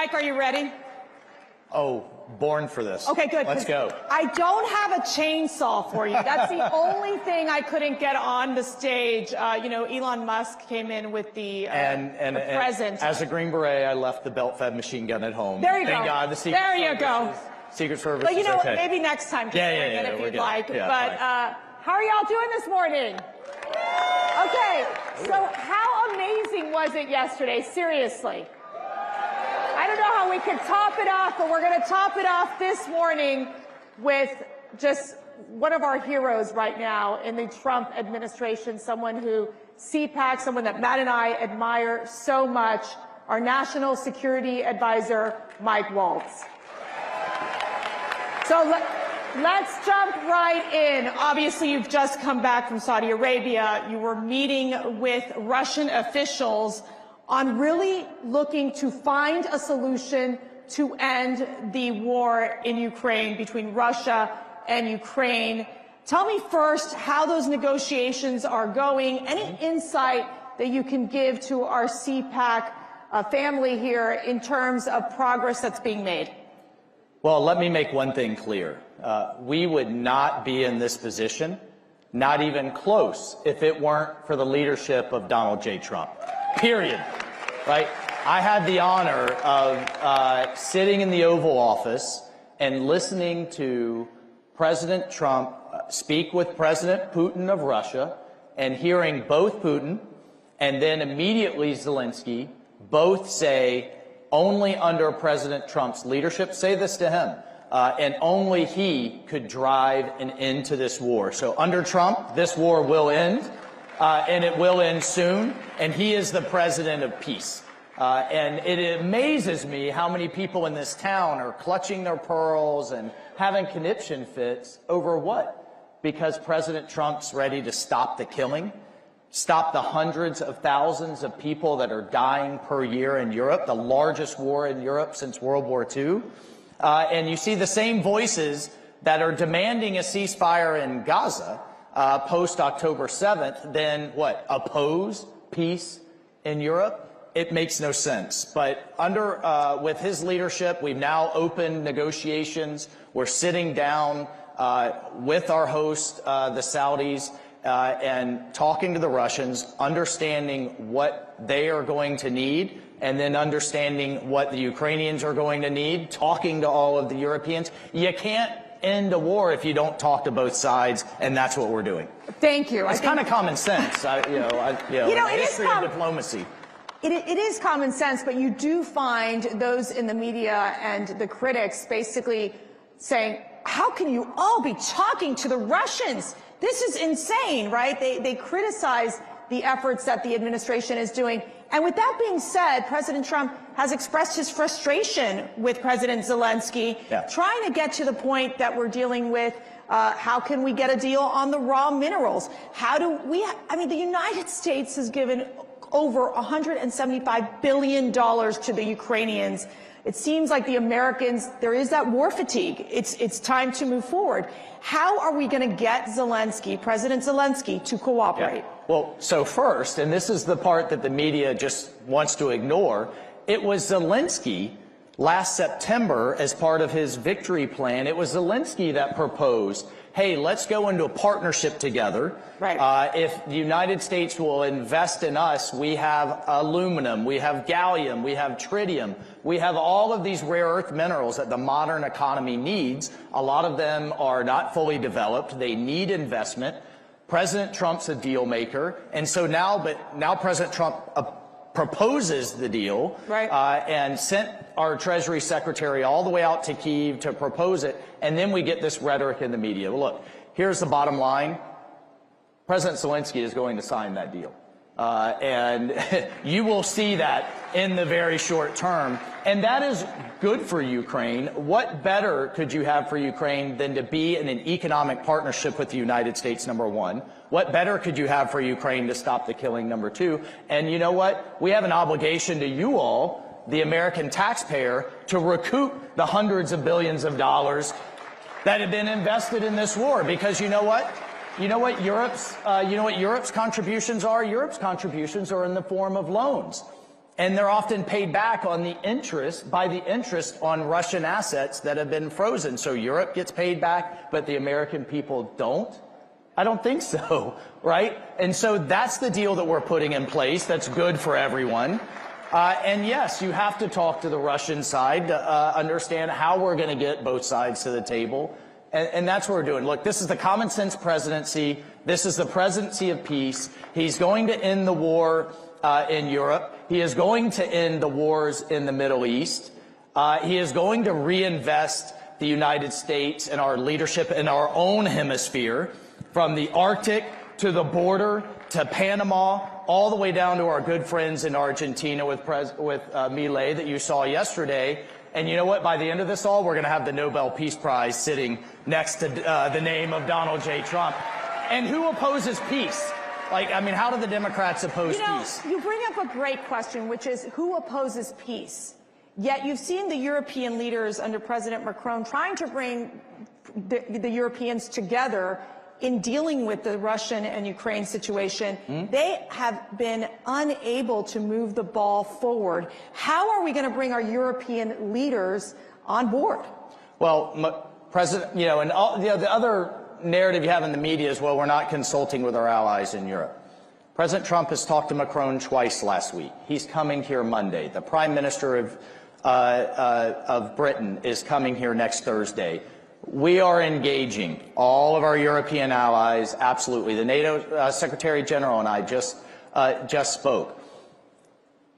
Mike, are you ready? Oh, born for this. Okay, good. Let's go. I don't have a chainsaw for you. That's the only thing I couldn't get on the stage. Elon Musk came in with the present. As a Green Beret, I left the belt-fed machine gun at home. There you Thank go. God, the Secret there you Service go. Secret Service. But you know what? Okay. Maybe next time. Yeah, if you'd good. like. Yeah, but how are y'all doing this morning? Okay. So how amazing was it yesterday? Seriously. I don't know how we could top it off, but we're going to top it off this morning with just one of our heroes right now in the Trump administration, someone who CPAC, someone that Matt and I admire so much, our National Security Advisor, Mike Waltz. So let's jump right in. Obviously, you've just come back from Saudi Arabia. You were meeting with Russian officials on really looking to find a solution to end the war in Ukraine between Russia and Ukraine. Tell me first how those negotiations are going. Any insight that you can give to our CPAC family here in terms of progress that's being made? Well, let me make one thing clear. We would not be in this position, not even close, if it weren't for the leadership of Donald J. Trump. Period. Right? I had the honor of sitting in the Oval Office and listening to President Trump speak with President Putin of Russia and hearing both Putin and then immediately Zelenskyy both say only under President Trump's leadership, say this to him, and only he could drive an end to this war. So under Trump, this war will end. And it will end soon, and he is the president of peace. And it amazes me how many people in this town are clutching their pearls and having conniption fits over what? Because President Trump's ready to stop the killing, stop the hundreds of thousands of people that are dying per year in Europe, the largest war in Europe since World War II. And you see the same voices that are demanding a ceasefire in Gaza post-October 7th, then what? Oppose peace in Europe? It makes no sense. But with his leadership, we've now opened negotiations. We're sitting down with our host, the Saudis, and talking to the Russians, understanding what they are going to need, and then understanding what the Ukrainians are going to need, talking to all of the Europeans. You can't end a war if you don't talk to both sides, and that's what we're doing. Thank you. It's kind of common sense, history of diplomacy. It is common sense, but you do find those in the media and the critics basically saying, how can you all be talking to the Russians? This is insane, right? They criticize the efforts that the administration is doing. And with that being said, President Trump has expressed his frustration with President Zelenskyy, trying to get to the point that we're dealing with. How can we get a deal on the raw minerals? The United States has given over $175 billion to the Ukrainians. It seems like the Americans, there is that war fatigue. It's time to move forward. How are we going to get Zelenskyy, President Zelenskyy, to cooperate? Yeah. Well, so first, and this is the part that the media just wants to ignore, it was Zelenskyy last September as part of his victory plan. It was Zelenskyy that proposed, hey, let's go into a partnership together. Right. If the United States will invest in us, we have aluminum, we have gallium, we have tritium, we have all of these rare earth minerals that the modern economy needs. A lot of them are not fully developed. They need investment. President Trump's a deal maker. And so now President Trump proposes the deal, right, and sent our Treasury Secretary all the way out to Kyiv to propose it, and then we get this rhetoric in the media. Well, look, here's the bottom line. President Zelenskyy is going to sign that deal. And you will see that in the very short term. And that is good for Ukraine. What better could you have for Ukraine than to be in an economic partnership with the United States, number one? What better could you have for Ukraine to stop the killing, number two? And you know what? We have an obligation to you all, the American taxpayer, to recoup the hundreds of billions of dollars that have been invested in this war. Because you know what? You know what Europe's contributions are? Europe's contributions are in the form of loans. And they're often paid back on the interest, by the interest on Russian assets that have been frozen. So Europe gets paid back, but the American people don't? I don't think so, right? And so that's the deal that we're putting in place that's good for everyone. And yes, you have to talk to the Russian side to understand how we're going to get both sides to the table. And that's what we're doing. Look, this is the common sense presidency. This is the presidency of peace. He's going to end the war in Europe. He is going to end the wars in the Middle East. He is going to reinvest the United States and our leadership in our own hemisphere, from the Arctic to the border to Panama, all the way down to our good friends in Argentina with Milei that you saw yesterday. And you know what? By the end of this all, we're going to have the Nobel Peace Prize sitting next to the name of Donald J. Trump. And who opposes peace? Like, I mean, how do the Democrats oppose peace? You bring up a great question, which is who opposes peace? Yet you've seen the European leaders under President Macron trying to bring the Europeans together in dealing with the Russian and Ukraine situation. They have been unable to move the ball forward. How are we going to bring our European leaders on board? Well, President, you know, and all, the other narrative you have in the media is, well, we're not consulting with our allies in Europe. President Trump has talked to Macron twice last week. He's coming here Monday. The Prime Minister of Britain is coming here next Thursday. We are engaging all of our European allies, absolutely. The NATO Secretary General and I just spoke.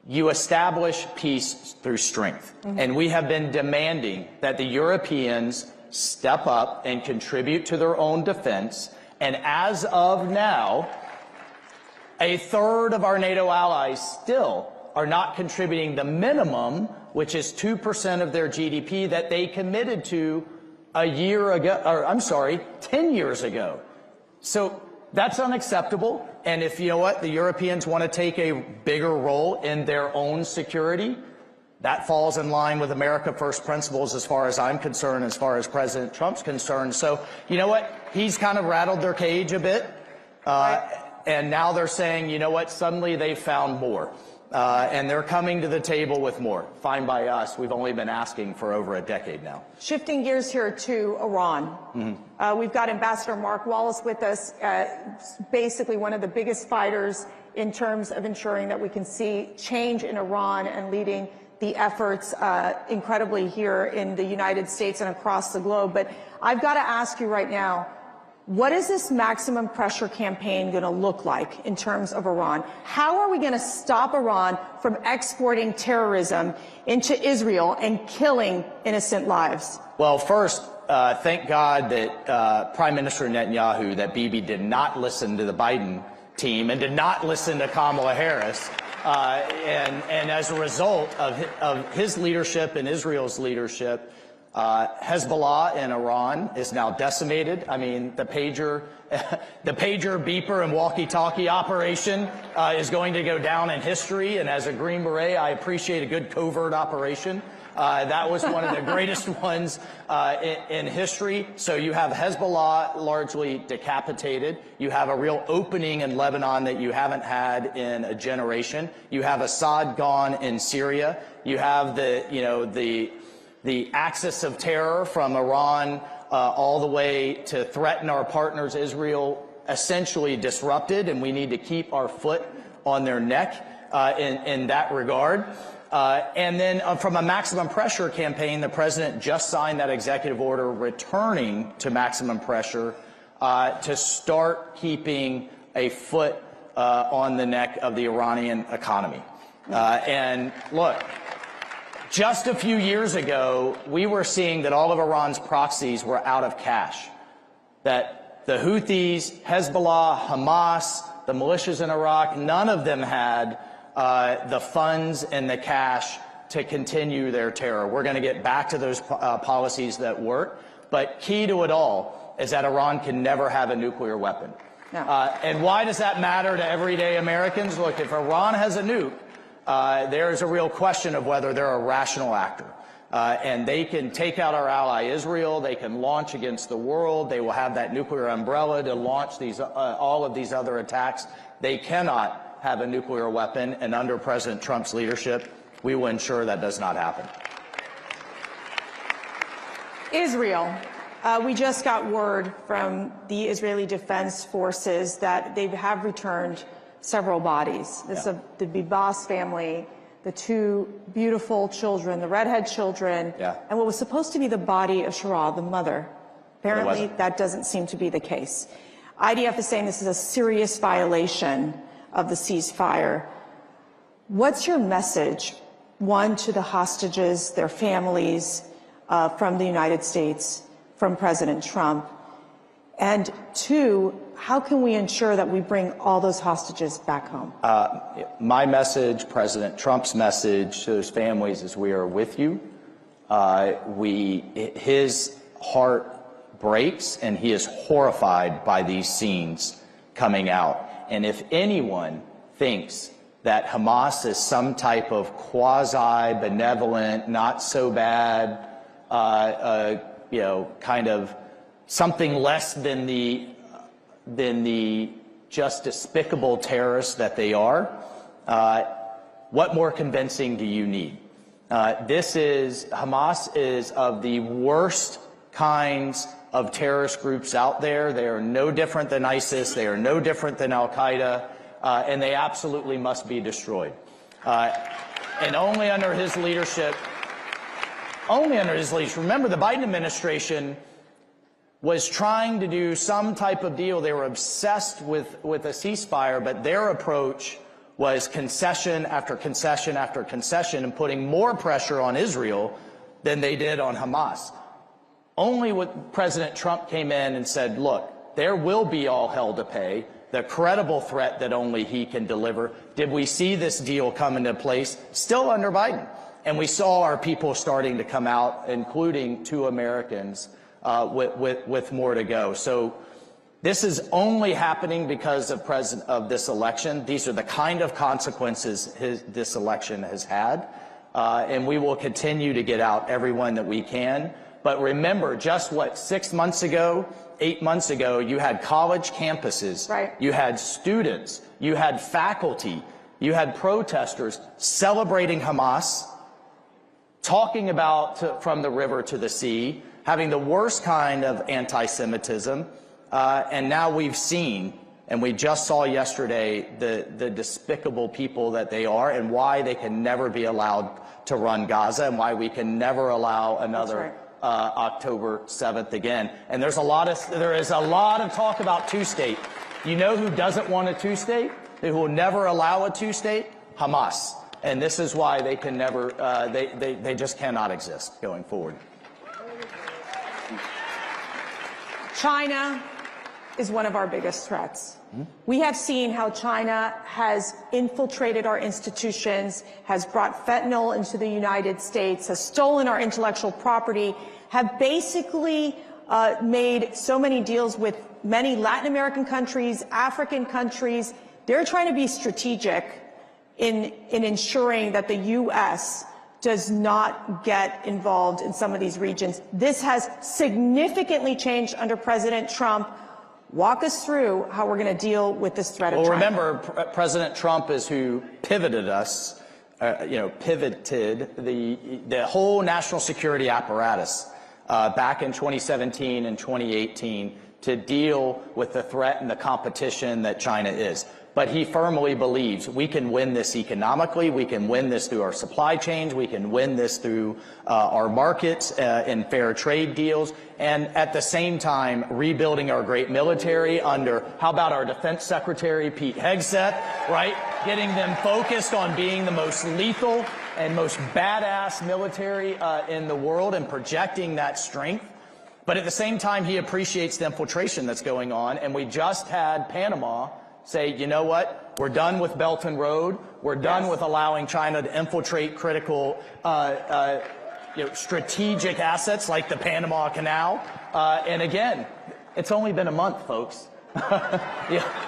You establish peace through strength. And we have been demanding that the Europeans step up and contribute to their own defense. And as of now, a third of our NATO allies still are not contributing the minimum, which is 2% of their GDP that they committed to a year ago, or I'm sorry, 10 years ago. So that's unacceptable. And if you know what, the Europeans want to take a bigger role in their own security, that falls in line with America First principles as far as I'm concerned, as far as President Trump's concerned. So you know what, he's kind of rattled their cage a bit. And now they're saying, you know what, suddenly they found more. And they're coming to the table with more. Fine by us. We've only been asking for over a decade now. Shifting gears here to Iran. We've got Ambassador Mark Wallace with us, basically one of the biggest fighters in terms of ensuring that we can see change in Iran and leading the efforts incredibly here in the United States and across the globe. But I've got to ask you right now, what is this maximum pressure campaign going to look like in terms of Iran? How are we going to stop Iran from exporting terrorism into Israel and killing innocent lives? Well, first, thank God that Prime Minister Netanyahu, that Bibi did not listen to the Biden team and did not listen to Kamala Harris. And as a result of his leadership and Israel's leadership, Hezbollah in Iran is now decimated. I mean, the pager, beeper, and walkie-talkie operation is going to go down in history. And as a Green Beret, I appreciate a good covert operation. That was one of the greatest ones in history. So you have Hezbollah largely decapitated. You have a real opening in Lebanon that you haven't had in a generation. You have Assad gone in Syria. You have the axis of terror from Iran all the way to threaten our partners, Israel, essentially disrupted, and we need to keep our foot on their neck in that regard. And then from a maximum pressure campaign, the president just signed that executive order returning to maximum pressure to start keeping a foot on the neck of the Iranian economy. And look, just a few years ago, we were seeing that all of Iran's proxies were out of cash, that the Houthis, Hezbollah, Hamas, the militias in Iraq, none of them had the funds and the cash to continue their terror. We're going to get back to those policies that work, but key to it all is that Iran can never have a nuclear weapon. No. And why does that matter to everyday Americans? Look, if Iran has a nuke, there's a real question of whether they're a rational actor. And they can take out our ally Israel. They can launch against the world. They will have that nuclear umbrella to launch these, all of these other attacks. They cannot have a nuclear weapon, and under President Trump's leadership, we will ensure that does not happen. Israel. We just got word from the Israeli Defense Forces that they have returned several bodies. This is the Bibas family, the two beautiful children, the redhead children, and what was supposed to be the body of Shara, the mother. Apparently, that doesn't seem to be the case. IDF is saying this is a serious violation of the ceasefire. What's your message, one, to the hostages, their families, from the United States, from President Trump? And two, how can we ensure that we bring all those hostages back home? My message, President Trump's message to those families is we are with you. His heart breaks and he is horrified by these scenes coming out. And if anyone thinks that Hamas is some type of quasi-benevolent, not so bad, kind of something less than the just despicable terrorists that they are, what more convincing do you need? Hamas is of the worst kinds of terrorist groups out there. They are no different than ISIS. They are no different than Al-Qaeda, and they absolutely must be destroyed. And only under his leadership, remember, the Biden administration was trying to do some type of deal. They were obsessed with a ceasefire, but their approach was concession after concession after concession and putting more pressure on Israel than they did on Hamas. Only when President Trump came in and said, look, there will be all hell to pay, the credible threat that only he can deliver, did we see this deal come into place, still under Biden. And we saw our people starting to come out, including 2 Americans, with more to go. So this is only happening because of this election. These are the kind of consequences this election has had. And we will continue to get out everyone that we can. But remember, just 6 months ago, 8 months ago, you had college campuses, you had students, you had faculty, you had protesters celebrating Hamas, talking about from the river to the sea, having the worst kind of anti-Semitism, and now we've seen, and we just saw yesterday, the despicable people that they are and why they can never be allowed to run Gaza and why we can never allow another October 7th again. And there is a lot of talk about two-state. You know who doesn't want a two-state? Who will never allow a two-state? Hamas. And this is why they can never, they just cannot exist going forward. China is one of our biggest threats. We have seen how China has infiltrated our institutions, has brought fentanyl into the United States, has stolen our intellectual property, have basically made so many deals with many Latin American countries, African countries. They're trying to be strategic in ensuring that the U.S. does not get involved in some of these regions. This has significantly changed under President Trump. Walk us through how we're going to deal with this threat of China. Well, remember, President Trump is who pivoted us, pivoted the whole national security apparatus back in 2017 and 2018 to deal with the threat and the competition that China is. But he firmly believes we can win this economically, we can win this through our supply chains, we can win this through our markets and fair trade deals, and at the same time rebuilding our great military under, how about our Defense Secretary, Pete Hegseth, right? Getting them focused on being the most lethal and most badass military in the world and projecting that strength. But at the same time, he appreciates the infiltration that's going on, and we just had Panama say, you know what, we're done with Belt and Road, we're done with allowing China to infiltrate critical strategic assets like the Panama Canal. And again, it's only been a month, folks.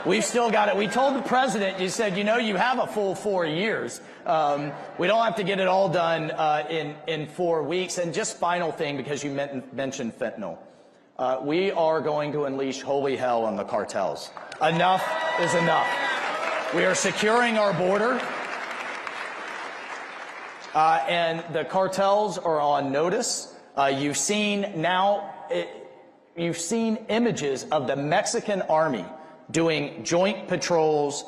We've still got it. We told the president, you said, you have a full 4 years. We don't have to get it all done in 4 weeks. And just final thing, because you mentioned fentanyl. We are going to unleash holy hell on the cartels. Enough is enough. We are securing our border. And the cartels are on notice. You've seen images of the Mexican army doing joint patrols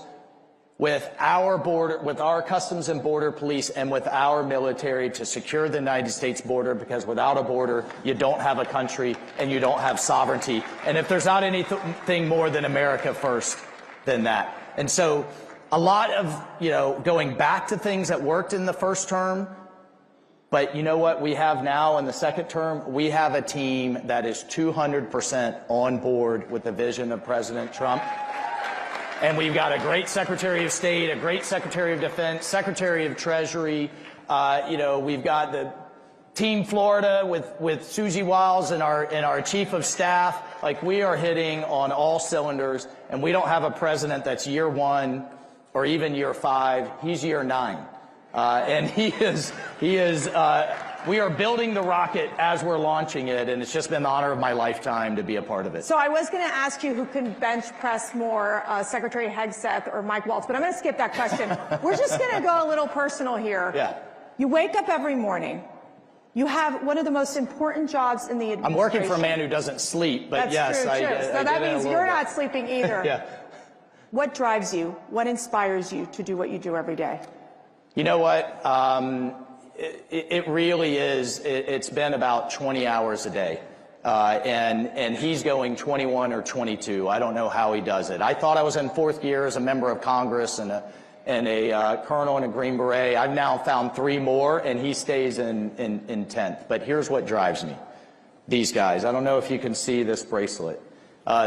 with our Customs and Border Police and with our military to secure the United States border, because without a border, you don't have a country and you don't have sovereignty. And if there's not anything more than America first than that. And so a lot of, going back to things that worked in the first term, but you know what we have now in the second term? We have a team that is 200% on board with the vision of President Trump. And we've got a great Secretary of State, a great Secretary of Defense, Secretary of Treasury. We've got the Team Florida with Susie Wiles and our Chief of Staff. Like, we are hitting on all cylinders, and we don't have a president that's year 1 or even year 5. He's year 9. And we are building the rocket as we're launching it, and it's just been the honor of my lifetime to be a part of it. So I was going to ask you who can bench press more, Secretary Hegseth or Mike Waltz, but I'm going to skip that question. We're just going to go a little personal here. Yeah. You wake up every morning. You have one of the most important jobs in the administration. I'm working for a man who doesn't sleep, but That's yes, true, I So that means you're not sleeping either. Yeah. What drives you? What inspires you to do what you do every day? You know what? It really is. It's been about 20 hours a day. And he's going 21 or 22. I don't know how he does it. I thought I was in 4th gear as a member of Congress and a colonel in a Green Beret. I've now found 3 more, and he stays in 10th. But here's what drives me. These guys. I don't know if you can see this bracelet.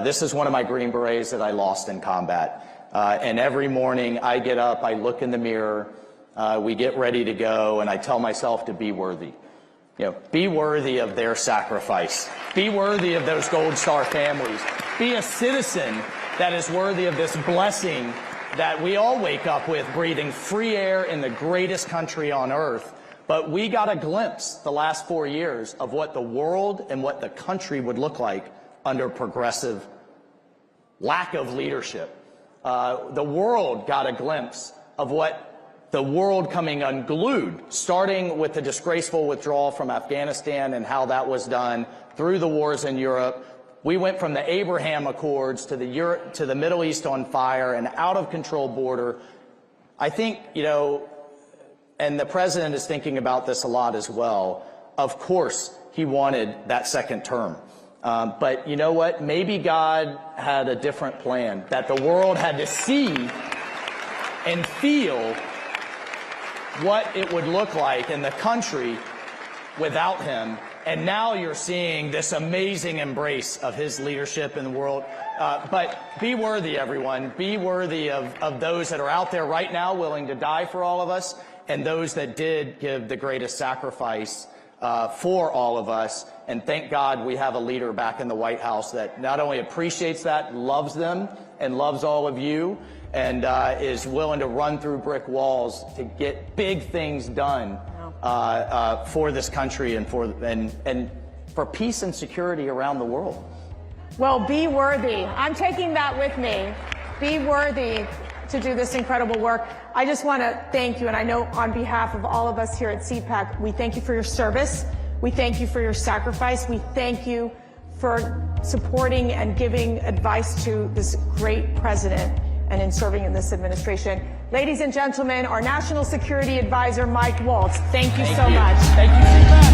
This is one of my Green Berets that I lost in combat. And every morning I get up, I look in the mirror, we get ready to go, and I tell myself to be worthy. Be worthy of their sacrifice. Be worthy of those Gold Star families. Be a citizen that is worthy of this blessing that we all wake up with, breathing free air in the greatest country on earth. But we got a glimpse the last 4 years of what the world and what the country would look like under progressive lack of leadership. The world got a glimpse of what the world coming unglued, starting with the disgraceful withdrawal from Afghanistan and how that was done, through the wars in Europe. We went from the Abraham Accords to the Middle East on fire, and out of control border. I think, and the president is thinking about this a lot as well. Of course, he wanted that second term. But you know what? Maybe God had a different plan, that the world had to see and feel what it would look like in the country without him. And now you're seeing this amazing embrace of his leadership in the world. But be worthy, everyone. Be worthy of those that are out there right now willing to die for all of us, and those that did give the greatest sacrifice for all of us. And thank God we have a leader back in the White House that not only appreciates that, loves them, and loves all of you, and is willing to run through brick walls to get big things done for this country and for peace and security around the world. Well, be worthy. I'm taking that with me. Be worthy to do this incredible work. I just want to thank you, and I know on behalf of all of us here at CPAC, we thank you for your service. We thank you for your sacrifice. We thank you for supporting and giving advice to this great president and in serving in this administration. Ladies and gentlemen, our National Security Advisor, Mike Waltz. Thank you so much. Thank you.